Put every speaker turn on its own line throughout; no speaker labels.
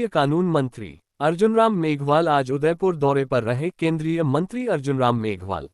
केंद्रीय कानून मंत्री अर्जुन राम मेघवाल आज उदयपुर दौरे पर रहे। केंद्रीय मंत्री अर्जुन राम मेघवाल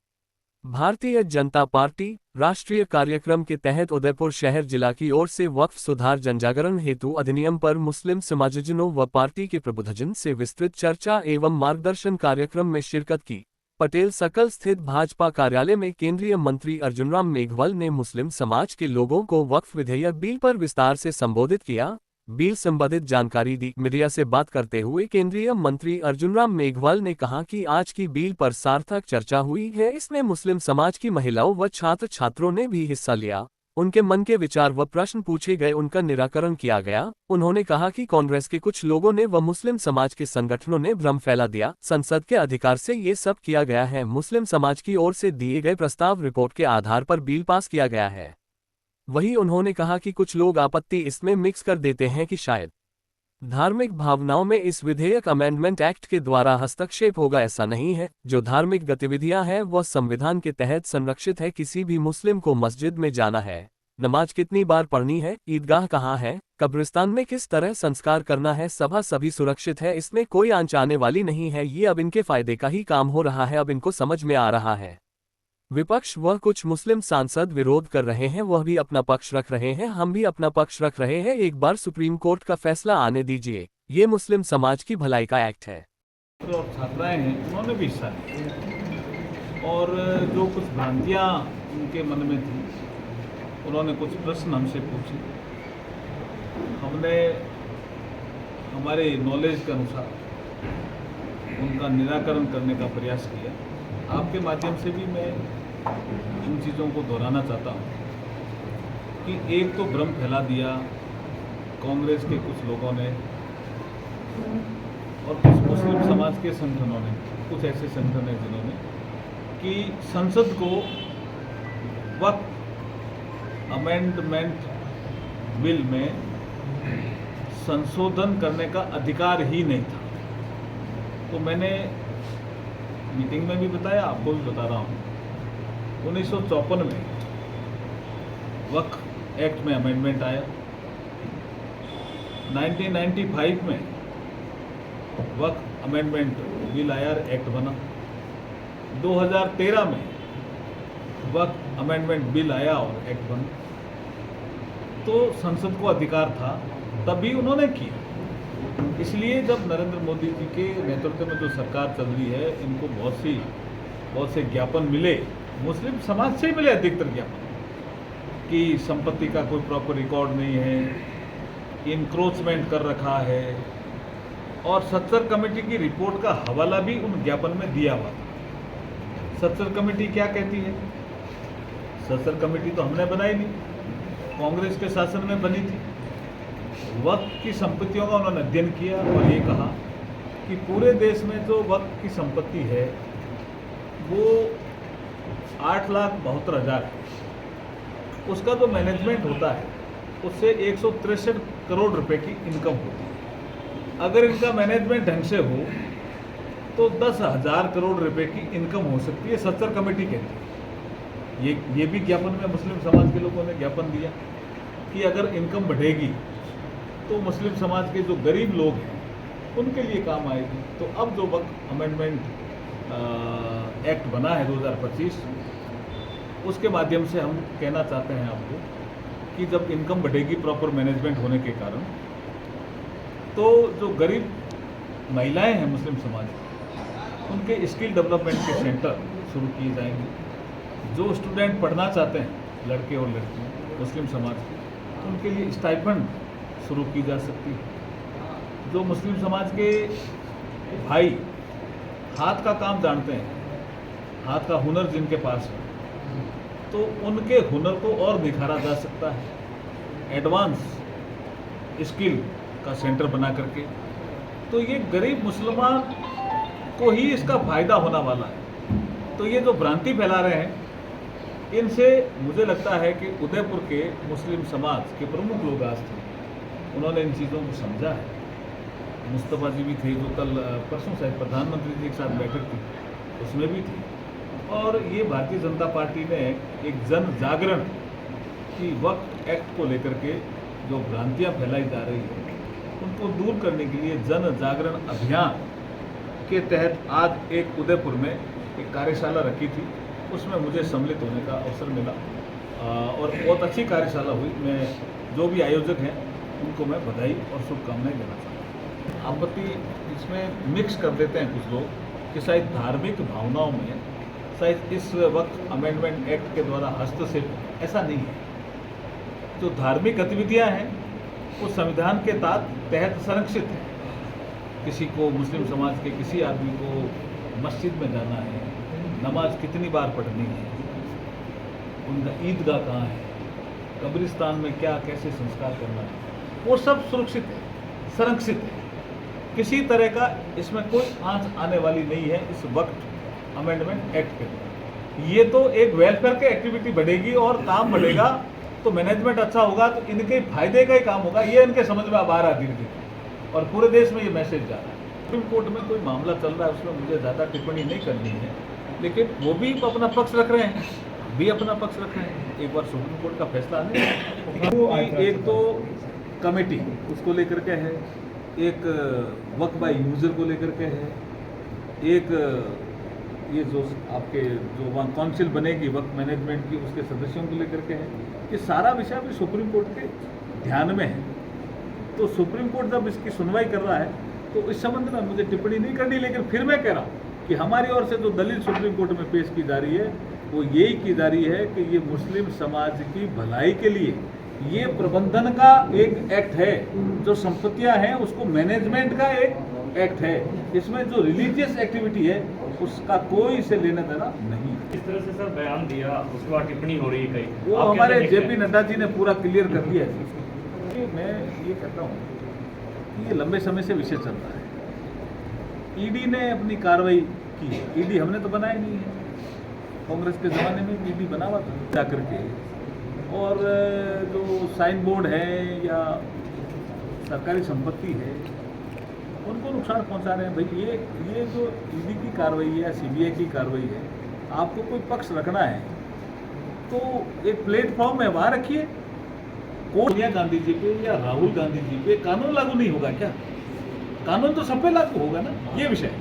भारतीय जनता पार्टी राष्ट्रीय कार्यक्रम के तहत उदयपुर शहर जिला की ओर से वक्फ सुधार जनजागरण हेतु अधिनियम पर मुस्लिम समाजजनों व पार्टी के प्रबुद्धजन से विस्तृत चर्चा एवं मार्गदर्शन कार्यक्रम में शिरकत की। पटेल सर्कल स्थित भाजपा कार्यालय में केंद्रीय मंत्री अर्जुन राम मेघवाल ने मुस्लिम समाज के लोगों को वक्फ विधेयक बिल पर विस्तार से संबोधित किया। बिल संबंधित जानकारी दी। मीडिया से बात करते हुए केंद्रीय मंत्री अर्जुन राम मेघवाल ने कहा कि आज की बिल पर सार्थक चर्चा हुई है। इसमें मुस्लिम समाज की महिलाओं व छात्र छात्रों ने भी हिस्सा लिया। उनके मन के विचार व प्रश्न पूछे गए, उनका निराकरण किया गया। उन्होंने कहा कि कांग्रेस के कुछ लोगों ने व मुस्लिम समाज के संगठनों ने भ्रम फैला दिया। संसद के अधिकार से ये सब किया गया है। मुस्लिम समाज की ओर से दिए गए प्रस्ताव रिपोर्ट के आधार पर बिल पास किया गया है। वहीं उन्होंने कहा कि कुछ लोग आपत्ति इसमें मिक्स कर देते हैं कि शायद धार्मिक भावनाओं में इस विधेयक अमेंडमेंट एक्ट के द्वारा हस्तक्षेप होगा। ऐसा नहीं है। जो धार्मिक गतिविधियां हैं वह संविधान के तहत संरक्षित है। किसी भी मुस्लिम को मस्जिद में जाना है, नमाज कितनी बार पढ़नी है, ईदगाह कहाँ है, कब्रिस्तान में किस तरह संस्कार करना है, सभी सुरक्षित है। इसमें कोई आंच आने वाली नहीं है। ये अब इनके फायदे का ही काम हो रहा है। अब इनको समझ में आ रहा है। विपक्ष व कुछ मुस्लिम सांसद विरोध कर रहे हैं, वह भी अपना पक्ष रख रहे हैं, हम भी अपना पक्ष रख रहे हैं। एक बार सुप्रीम कोर्ट का फैसला आने दीजिए। ये मुस्लिम समाज की भलाई का एक्ट है।
और छात्राएं हैं, उन्होंने भी हिस्सा लिया और जो कुछ भ्रांतियां उनके मन में थी, उन्होंने कुछ प्रश्न हमसे पूछे। हमने हमारे नॉलेज के अनुसार उनका निराकरण करने का प्रयास किया। आपके माध्यम से भी मैं इन चीज़ों को दोहराना चाहता हूँ कि एक तो भ्रम फैला दिया कांग्रेस के कुछ लोगों ने और कुछ मुस्लिम समाज के संगठनों ने, कुछ ऐसे संगठन हैं जिन्होंने कि संसद को वक्फ अमेंडमेंट बिल में संशोधन करने का अधिकार ही नहीं था। तो मैंने मीटिंग में भी बताया, आपको भी बता रहा हूँ। 1954 में वक्फ एक्ट में अमेंडमेंट आया। 1995 में वक्फ अमेंडमेंट बिल आया, एक्ट बना। 2013 में वक्फ अमेंडमेंट बिल आया और एक्ट बना। तो संसद को अधिकार था, तभी उन्होंने किया। इसलिए जब नरेंद्र मोदी जी के नेतृत्व में जो सरकार चल रही है, इनको बहुत से ज्ञापन मिले, मुस्लिम समाज से ही मिले अधिकतर ज्ञापन कि संपत्ति का कोई प्रॉपर रिकॉर्ड नहीं है, इंक्रोचमेंट कर रखा है। और सत्तर कमेटी की रिपोर्ट का हवाला भी उन ज्ञापन में दिया हुआ था। सत्तर कमेटी क्या कहती है? सत्तर कमेटी तो हमने बनाई नहीं, कांग्रेस के शासन में बनी थी। वक्फ की संपत्तियों का उन्होंने अध्ययन किया और ये कहा कि पूरे देश में जो वक्फ की संपत्ति है वो 8,72,000 है। उसका जो मैनेजमेंट होता है उससे 163 करोड़ रुपए की इनकम होती है। अगर इनका मैनेजमेंट ढंग से हो तो 10,000 करोड़ रुपए की इनकम हो सकती है, सत्तर कमेटी कहती है। ये भी ज्ञापन में मुस्लिम समाज के लोगों ने ज्ञापन दिया कि अगर इनकम बढ़ेगी तो मुस्लिम समाज के जो गरीब लोग हैं उनके लिए काम आएगी। तो अब जो वक्फ अमेंडमेंट एक्ट बना है 2025, उसके माध्यम से हम कहना चाहते हैं आपको कि जब इनकम बढ़ेगी प्रॉपर मैनेजमेंट होने के कारण, तो जो गरीब महिलाएं हैं मुस्लिम समाज, उनके स्किल डेवलपमेंट के सेंटर शुरू किए जाएंगे। जो स्टूडेंट पढ़ना चाहते हैं, लड़के और लड़कियाँ मुस्लिम समाज के, उनके लिए स्टाइपेंड शुरू की जा सकती है। जो मुस्लिम समाज के भाई हाथ का काम जानते हैं, हाथ का हुनर जिनके पास है, तो उनके हुनर को और निखारा जा सकता है एडवांस स्किल का सेंटर बना करके। तो ये गरीब मुसलमान को ही इसका फायदा होने वाला है। तो ये जो भ्रांति फैला रहे हैं, इनसे मुझे लगता है कि उदयपुर के मुस्लिम समाज के प्रमुख लोग आज थे, उन्होंने इन चीज़ों को समझा है। मुस्तफ़ा जी भी थे, जो कल परसों शायद प्रधानमंत्री जी के साथ बैठक थी, उसमें भी थे। और ये भारतीय जनता पार्टी ने एक जन जागरण की वक्फ एक्ट को लेकर के जो भ्रांतियाँ फैलाई जा रही है, उनको दूर करने के लिए जन जागरण अभियान के तहत आज एक उदयपुर में एक कार्यशाला रखी थी। उसमें मुझे सम्मिलित होने का अवसर मिला और बहुत अच्छी कार्यशाला हुई। मैं जो भी आयोजक हैं उनको मैं बधाई और शुभकामनाएं देना चाहता हूँ। आपत्ति इसमें मिक्स कर देते हैं कुछ लोग कि शायद धार्मिक भावनाओं में शायद इस वक्त अमेंडमेंट एक्ट के द्वारा हस्तक्षेप, ऐसा नहीं है। जो धार्मिक गतिविधियां हैं वो संविधान के तहत संरक्षित है। किसी को, मुस्लिम समाज के किसी आदमी को मस्जिद में जाना है, नमाज कितनी बार पढ़नी है, उनका ईदगाह कहाँ है, कब्रिस्तान में क्या कैसे संस्कार करना है, वो सब सुरक्षित है, संरक्षित है। किसी तरह का इसमें कोई आंच आने वाली नहीं है इस वक्त अमेंडमेंट एक्ट के। ये तो एक वेलफेयर की एक्टिविटी बढ़ेगी और काम बढ़ेगा तो मैनेजमेंट अच्छा होगा तो इनके फायदे का ही काम होगा। ये इनके समझ में अब आ रहा है धीरे धीरे और पूरे देश में ये मैसेज जा रहा है। सुप्रीम कोर्ट में कोई मामला चल रहा है, उसमें मुझे ज़्यादा टिप्पणी नहीं करनी है, लेकिन वो भी अपना पक्ष रख रहे हैं, भी अपना पक्ष रख रहे हैं। एक बार सुप्रीम कोर्ट का फैसला आने, एक तो कमेटी उसको लेकर के है, एक वक्फ बाय यूजर को लेकर के है, एक ये जो आपके जो वहाँ काउंसिल बनेगी वक्फ मैनेजमेंट की उसके सदस्यों को लेकर के है। ये सारा विषय भी सुप्रीम कोर्ट के ध्यान में है। तो सुप्रीम कोर्ट जब इसकी सुनवाई कर रहा है तो इस संबंध में मुझे टिप्पणी नहीं करनी, लेकिन फिर मैं कह रहा हूँ कि हमारी ओर से जो दलील सुप्रीम कोर्ट में पेश की जा रही है वो यही की जा रही है कि ये मुस्लिम समाज की भलाई के लिए ये प्रबंधन का एक एक्ट है, जो संपत्तियां हैं उसको मैनेजमेंट का एक एक्ट है। इसमें जो रिलीजियस एक्टिविटी है उसका कोई इसे लेना देना नहीं।
इस तरह से सर बयान दिया, उसके बाद टिप्पणी हो रही है कहीं,
वो हमारे जेपी नड्डा जी ने पूरा क्लियर कर दिया है। मैं ये कहता हूँ कि ये लंबे समय से विषय चल रहा है। ईडी ने अपनी कार्रवाई की है। ईडी हमने तो बनाया नहीं है, कांग्रेस के ज़माने में ईडी बना हुआ था जाकर के। और जो साइन बोर्ड है या सरकारी संपत्ति है उनको नुकसान पहुंचा रहे हैं। भाई ये जो ईडी की कार्रवाई है या सीबीआई की कार्रवाई है, आपको कोई पक्ष रखना है तो एक प्लेटफॉर्म है, वहाँ रखिए। सोनिया गांधी जी पे या राहुल गांधी जी पे कानून लागू नहीं होगा क्या? कानून तो सब पे लागू होगा ना, ये विषय है।